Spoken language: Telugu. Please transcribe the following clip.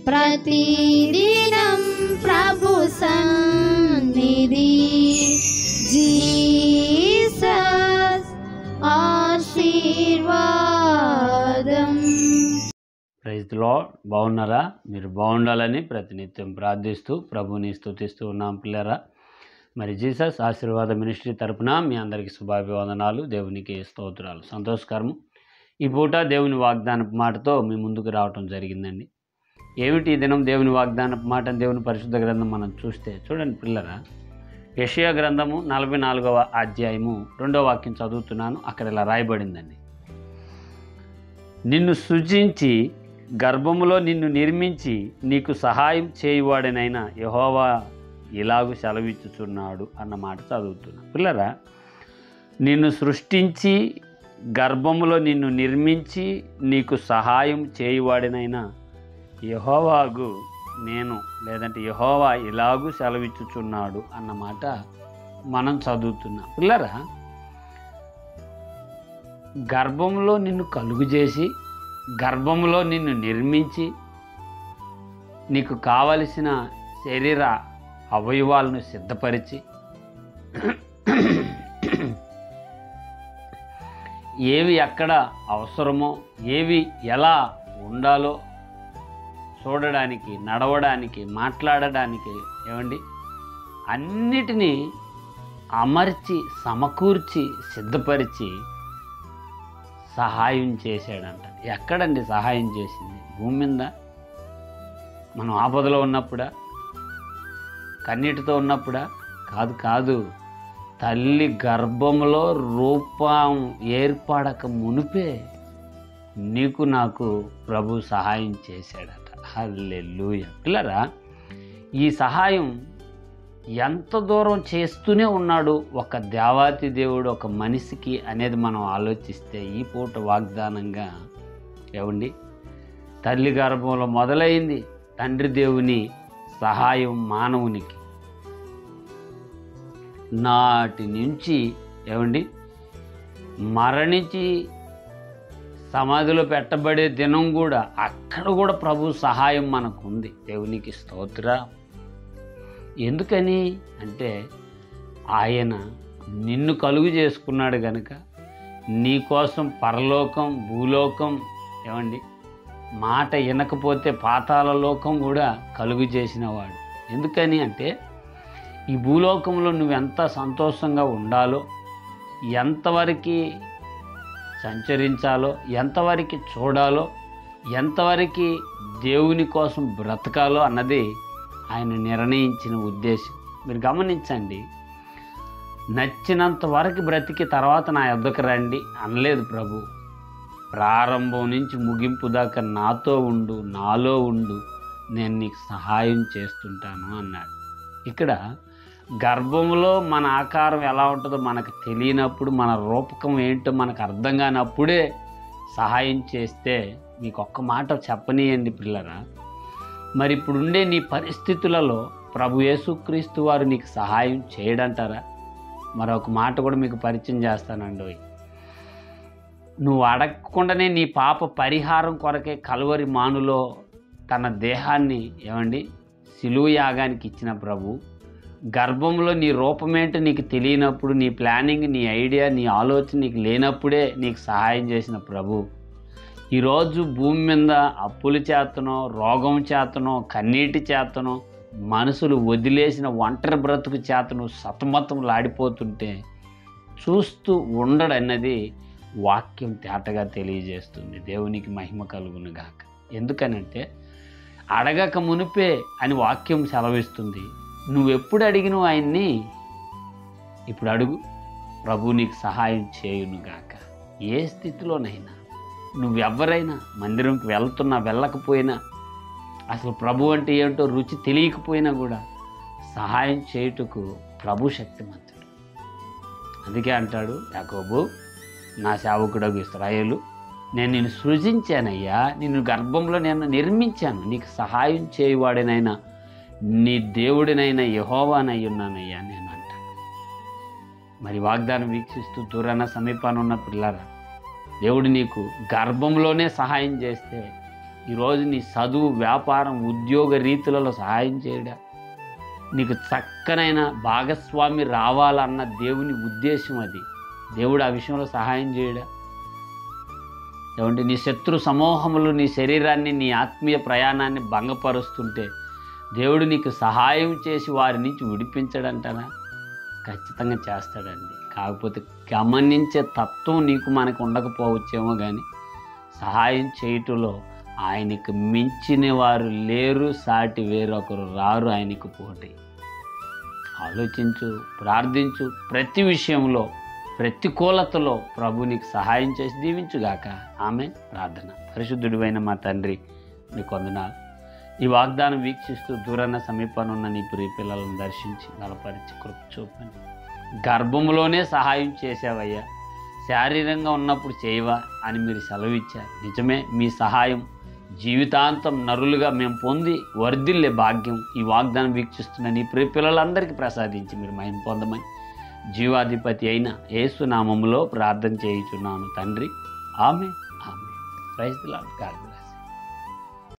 ప్రతిదినం ప్రభు సన్నిధి జీసస్ ఆశీర్వాదం. Praise the lord. బాగున్నారా? మీరు బాగుండాలని ప్రతినిత్యం ప్రార్థిస్తూ ప్రభుని స్తుతిస్తూ ఉన్నాం పిల్లరా. మరి జీసస్ ఆశీర్వాద మినిస్ట్రీ తరపున మీ అందరికీ శుభాభివందనాలు, దేవునికి స్తోత్రాలు. సంతోషకరము. ఈ పూట దేవుని వాగ్దానపు మాటతో మీ ముందుకు రావటం జరిగిందండి. ఏమిటి ఈ దినం దేవుని వాగ్దానపు మాట? దేవుని పరిశుద్ధ గ్రంథం మనం చూస్తే చూడండి పిల్లరా, యెషయా గ్రంథము 44వ అధ్యాయము 2వ వాక్యం చదువుతున్నాను. అక్కడ ఇలా రాయబడిందండి, నిన్ను సృజించి గర్భములో నిన్ను నిర్మించి నీకు సహాయం చేయువాడనైనా యెహోవా ఇలాగు సెలవిచ్చుచున్నాడు అన్న మాట చదువుతున్నా. పిల్లరా, నిన్ను సృష్టించి గర్భములో నిన్ను నిర్మించి నీకు సహాయం చేయువాడినైనా యెహోవాగు నేను, లేదంటే యెహోవా ఇలాగు సెలవిచ్చుచున్నాడు అన్నమాట మనం చదువుతున్నాం. పిల్లరా, గర్భంలో నిన్ను కలుగు చేసి గర్భంలో నిన్ను నిర్మించి నీకు కావలసిన శరీర అవయవాలను సిద్ధపరిచి ఏవి ఎక్కడ అవసరమో, ఏవి ఎలా ఉండాలో చూడడానికి, నడవడానికి, మాట్లాడడానికి అన్నిటినీ అమర్చి సమకూర్చి సిద్ధపరిచి సహాయం చేశాడంట. ఎక్కడండి సహాయం చేసింది? భూమి మీద మనం ఆపదలో ఉన్నప్పుడా, కన్నీటితో ఉన్నప్పుడా? కాదు. తల్లి గర్భంలో రూపం ఏర్పడక మునిపే నీకు నాకు ప్రభు సహాయం చేశాడట. హల్లెలూయా. పిల్లరా, ఈ సహాయం ఎంత దూరం చేస్తూనే ఉన్నాడు ఒక దేవాతి దేవుడు ఒక మనిషికి అనేది మనం ఆలోచిస్తే ఈ పూట వాగ్దానంగా తల్లి గర్భంలో మొదలైంది తండ్రి దేవుని సహాయం మానవునికి. నాటి నుంచి మరణించి సమాధిలో పెట్టబడే దినం కూడా అక్కడ కూడా ప్రభు సహాయం మనకు ఉంది. దేవునికి స్తోత్ర. ఎందుకని అంటే ఆయన నిన్ను కలుగు చేసుకున్నాడు గనుక నీ కోసం పరలోకం భూలోకం మాట వినకపోతే పాతాళ లోకం కూడా కలుగు చేసినవాడు. ఎందుకని అంటే ఈ భూలోకంలో నువ్వెంత సంతోషంగా ఉండాలో, ఎంతవరకు సంచరించాలో, ఎంతవరకు చూడాలో, ఎంతవరకు దేవుని కోసం బ్రతకాలో అన్నది ఆయన నిర్ణయించిన ఉద్దేశం. మీరు గమనించండి, నచ్చినంత వరకు బ్రతికి తర్వాత నా యొద్దకు రండి అనలేదు ప్రభు. ప్రారంభం నుంచి ముగింపు దాకా నాతో ఉండు, నాలో ఉండు, నేను నీకు సహాయం చేస్తుంటాను అన్నాడు. ఇక్కడ గర్భంలో మన ఆకారం ఎలా ఉంటుందో మనకు తెలియనప్పుడు, మన రూపకం ఏంటో మనకు అర్థం కానప్పుడే సహాయం చేస్తే, మీకు ఒక్క మాట చెప్పనీయండి పిల్లరా, మరి ఇప్పుడుండే నీ పరిస్థితులలో ప్రభు యేసుక్రీస్తు వారు నీకు సహాయం చేయడంటారా? మరొక మాట కూడా మీకు పరిచయం చేస్తానండి. నువ్వు అడగకుండానే నీ పాప పరిహారం కొరకే కల్వరి మానులో తన దేహాన్ని సిలువ యాగానికి ఇచ్చిన ప్రభు, గర్భంలో నీ రూపమేంటో నీకు తెలియనప్పుడు, నీ ప్లానింగ్, నీ ఐడియా, నీ ఆలోచన నీకు లేనప్పుడే నీకు సహాయం చేసిన ప్రభు, ఈరోజు భూమి మీద అప్పుల చేతనో, రోగం చేతనో, కన్నీటి చేతనో, మనసులు వదిలేసిన ఒంటరి బ్రతుకు చేతను సతమతములాడిపోతుంటే చూస్తూ ఉండడన్నది వాక్యం తేటగా తెలియజేస్తుంది. దేవునికి మహిమ కలుగును గాక. ఎందుకనంటే అడగక మునిపే అని వాక్యం సెలవిస్తుంది. నువ్వెప్పుడు అడిగినవు ఆయన్ని, ఇప్పుడు అడుగు, ప్రభు నీకు సహాయం చేయును గాక. ఏ స్థితిలోనైనా నువ్వెవరైనా మందిరంకి వెళ్తున్నా వెళ్ళకపోయినా, అసలు ప్రభు అంటే ఏంటో రుచి తెలియకపోయినా కూడా సహాయం చేయుటకు ప్రభు శక్తిమంతుడు. అందుకే అంటాడు యాకోబు, నా సేవకుడగు ఇశ్రాయేలు, నేను నిన్ను సృజించానయ్యా, నిన్ను గర్భంలో నేను నిర్మించాను, నీకు సహాయం చేయువాడినైనా నీ దేవుడినైనా యెహోవానై ఉన్నానయ్యా నేను అంటాను. మరి వాగ్దానం వీక్షిస్తూ దూరాన సమీపాన ఉన్న పిల్లరా, దేవుడు నీకు గర్భంలోనే సహాయం చేస్తే ఈరోజు నీ చదువు, వ్యాపారం, ఉద్యోగ రీతులలో సహాయం చేయడా? నీకు చక్కనైన భాగస్వామి రావాలన్న దేవుని ఉద్దేశం అది. దేవుడు ఆ విషయంలో సహాయం చేయడా? ఏమంటే నీ శత్రు సమూహములు నీ శరీరాన్ని, నీ ఆత్మీయ ప్రయాణాన్ని భంగపరుస్తుంటే దేవుడు నీకు సహాయం చేసి వారి నుంచి విడిపించడంటారా? ఖచ్చితంగా చేస్తాడండి. కాకపోతే గమనించే తత్వం మనకు ఉండకపోవచ్చేమో, కానీ సహాయం చేయటంలో ఆయనకు మించిన వారు లేరు, సాటి వేరొకరు రారు ఆయనకు పోటీ. ఆలోచించు, ప్రార్థించు. ప్రతి విషయంలో, ప్రతికూలతలో ప్రభు నీకు సహాయం చేసి దీవించుగాక. ఆమె ప్రార్థన. పరిశుద్ధుడివైన మా తండ్రి, నీకు వందనాలు. ఈ వాగ్దానం వీక్షిస్తూ దూరాన సమీపాన ఉన్న నీ ప్రియ పిల్లలను దర్శించి బలపరిచి కృప చూపండి. గర్భంలోనే సహాయం చేసావయ్యా, శారీరంగా ఉన్నప్పుడు చేయవా అని మీరు సెలవిచ్చారు. నిజమే, మీ సహాయం జీవితాంతం నరులుగా మేము పొంది వర్ధిల్లే భాగ్యం ఈ వాగ్దానం వీక్షిస్తున్న నీ ప్రియ పిల్లలందరికీ ప్రసాదించి మీరు మహిమ పొందమని జీవాధిపతి అయిన యేసు నామములో ప్రార్థన చేయుచున్నాను తండ్రి. ఆమె. Praise the lord. God bless.